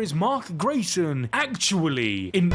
is Mark Grayson actually in...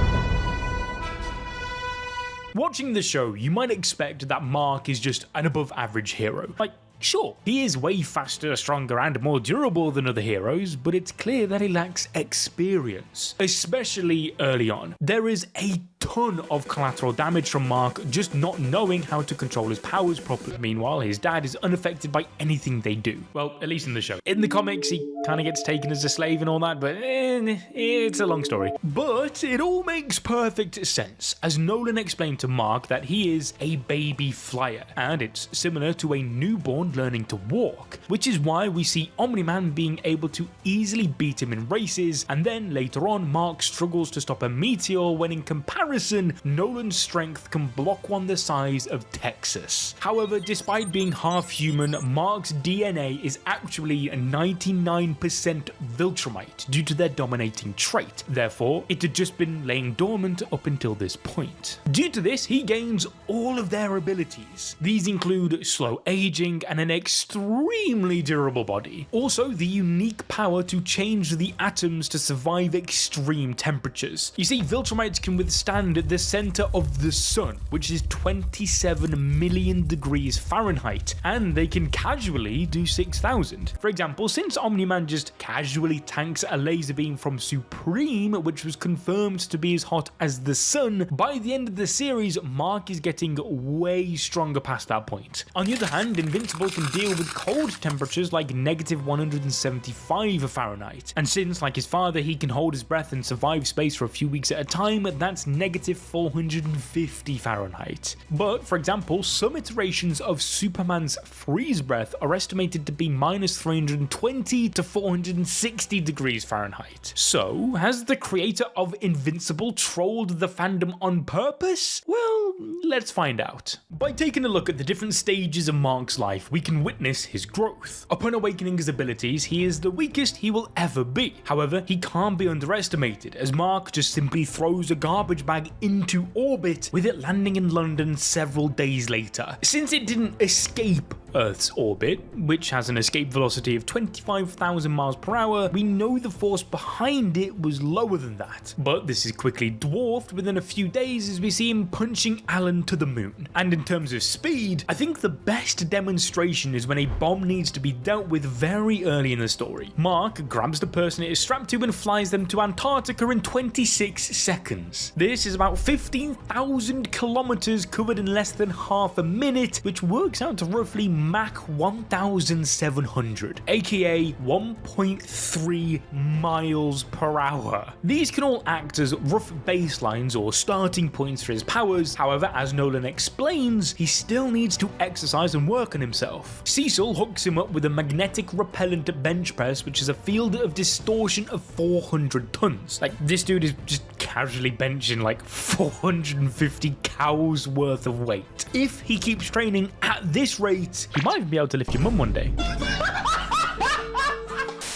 Watching the show, you might expect that Mark is just an above average hero. Like, sure, he is way faster, stronger, and more durable than other heroes, but it's clear that he lacks experience, especially early on. There is a ton of collateral damage from Mark just not knowing how to control his powers properly. Meanwhile, his dad is unaffected by anything they do. Well, at least in the show. In the comics, he kind of gets taken as a slave and all that, but it's a long story. But it all makes perfect sense, as Nolan explained to Mark that he is a baby flyer, and it's similar to a newborn learning to walk, which is why we see Omni-Man being able to easily beat him in races, and then later on Mark struggles to stop a meteor when in comparison Nolan's strength can block one the size of Texas. However, despite being half human, Mark's DNA is actually 99% Viltrumite due to their dominating trait. Therefore, it had just been laying dormant up until this point. Due to this, he gains all of their abilities. These include slow aging and an extremely durable body. Also, the unique power to change the atoms to survive extreme temperatures. You see, Viltrumites can withstand the center of the sun, which is 27 million degrees Fahrenheit, and they can casually do 6,000. For example, since Omni-Man just casually tanks a laser beam from Supreme, which was confirmed to be as hot as the sun, by the end of the series, Mark is getting way stronger past that point. On the other hand, Invincible can deal with cold temperatures like negative 175 Fahrenheit, and since, like his father, he can hold his breath and survive space for a few weeks at a time, that's negative 450 Fahrenheit. But, for example, some iterations of Superman's freeze breath are estimated to be minus 320 to 460 degrees Fahrenheit. So, has the creator of Invincible trolled the fandom on purpose? Well, let's find out. By taking a look at the different stages of Mark's life, we can witness his growth. Upon awakening his abilities, he is the weakest he will ever be. However, he can't be underestimated, as Mark just simply throws a garbage bag into orbit, with it landing in London several days later. Since it didn't escape Earth's orbit, which has an escape velocity of 25,000 miles per hour, we know the force behind it was lower than that. But this is quickly dwarfed within a few days as we see him punching Alan to the moon. And in terms of speed, I think the best demonstration is when a bomb needs to be dealt with very early in the story. Mark grabs the person it is strapped to and flies them to Antarctica in 26 seconds. This is about 15,000 kilometers covered in less than half a minute, which works out to roughly Mach 1700, aka 1.3 miles per hour. These can all act as rough baselines or starting points for his powers. However, as Nolan explains, he still needs to exercise and work on himself. Cecil hooks him up with a magnetic repellent bench press, which is a field of distortion of 400 tons. Like, this dude is just casually benching like 450 cows worth of weight. If he keeps training at this rate, he might even be able to lift your mum one day.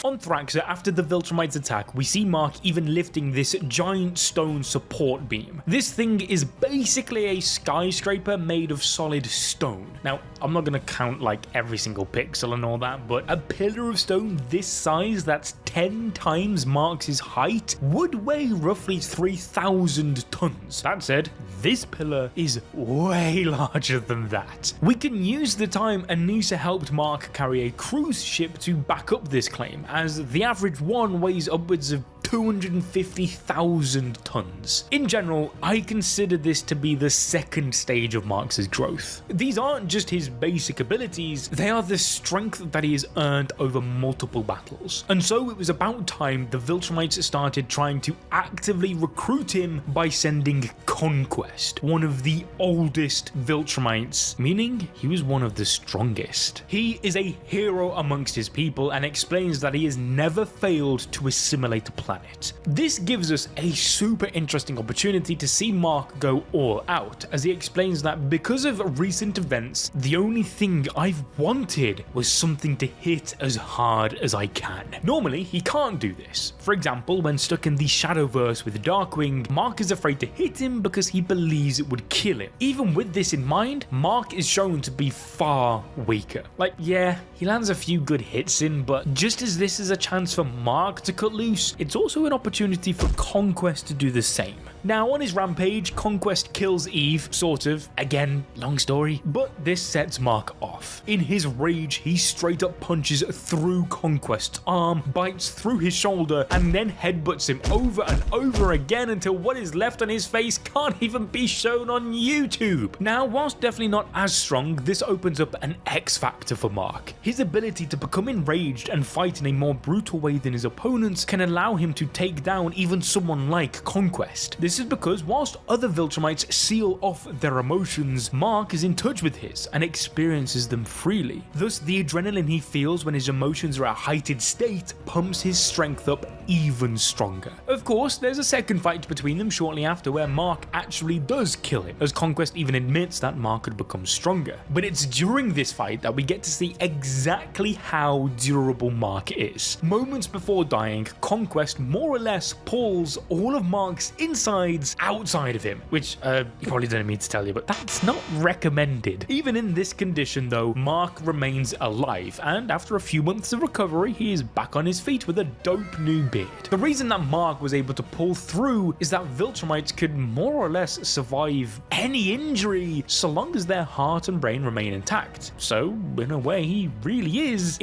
On Thraxa, after the Viltrumites attack, we see Mark even lifting this giant stone support beam. This thing is basically a skyscraper made of solid stone. Now, I'm not going to count like every single pixel and all that, but a pillar of stone this size that's 10 times Mark's height would weigh roughly 3,000 tons. That said, this pillar is way larger than that. We can use the time Anissa helped Mark carry a cruise ship to back up this claim, as the average one weighs upwards of 250,000 tons. In general, I consider this to be the second stage of Mark's growth. These aren't just his basic abilities, they are the strength that he has earned over multiple battles. And so it was about time the Viltrumites started trying to actively recruit him by sending Conquest, one of the oldest Viltrumites, meaning he was one of the strongest. He is a hero amongst his people and explains that he has never failed to assimilate a planet. This gives us a super interesting opportunity to see Mark go all out, as he explains that because of recent events, the only thing I've wanted was something to hit as hard as I can. Normally, he can't do this. For example, when stuck in the Shadowverse with Darkwing, Mark is afraid to hit him because he believes it would kill him. Even with this in mind, Mark is shown to be far weaker. Like, yeah, he lands a few good hits in, but just as this this is a chance for Mark to cut loose, it's also an opportunity for Conquest to do the same. Now on his rampage, Conquest kills Eve, sort of. Again, long story, but this sets Mark off. In his rage, he straight up punches through Conquest's arm, bites through his shoulder, and then headbutts him over and over again until what is left on his face can't even be shown on YouTube. Now, whilst definitely not as strong, this opens up an X factor for Mark. His ability to become enraged and fight in a more brutal way than his opponents can allow him to take down even someone like Conquest. This is because whilst other Viltrumites seal off their emotions, Mark is in touch with his and experiences them freely. Thus, the adrenaline he feels when his emotions are at a heightened state pumps his strength up even stronger. Of course, there's a second fight between them shortly after where Mark actually does kill him, as Conquest even admits that Mark had become stronger. But it's during this fight that we get to see exactly how durable Mark is. Moments before dying, Conquest more or less pulls all of Mark's insides outside of him, which you probably don't need me to tell you, but that's not recommended. Even in this condition though, Mark remains alive, and after a few months of recovery, he is back on his feet with a dope new beard. The reason that Mark was able to pull through is that Viltrumites could more or less survive any injury so long as their heart and brain remain intact. So in a way, he really is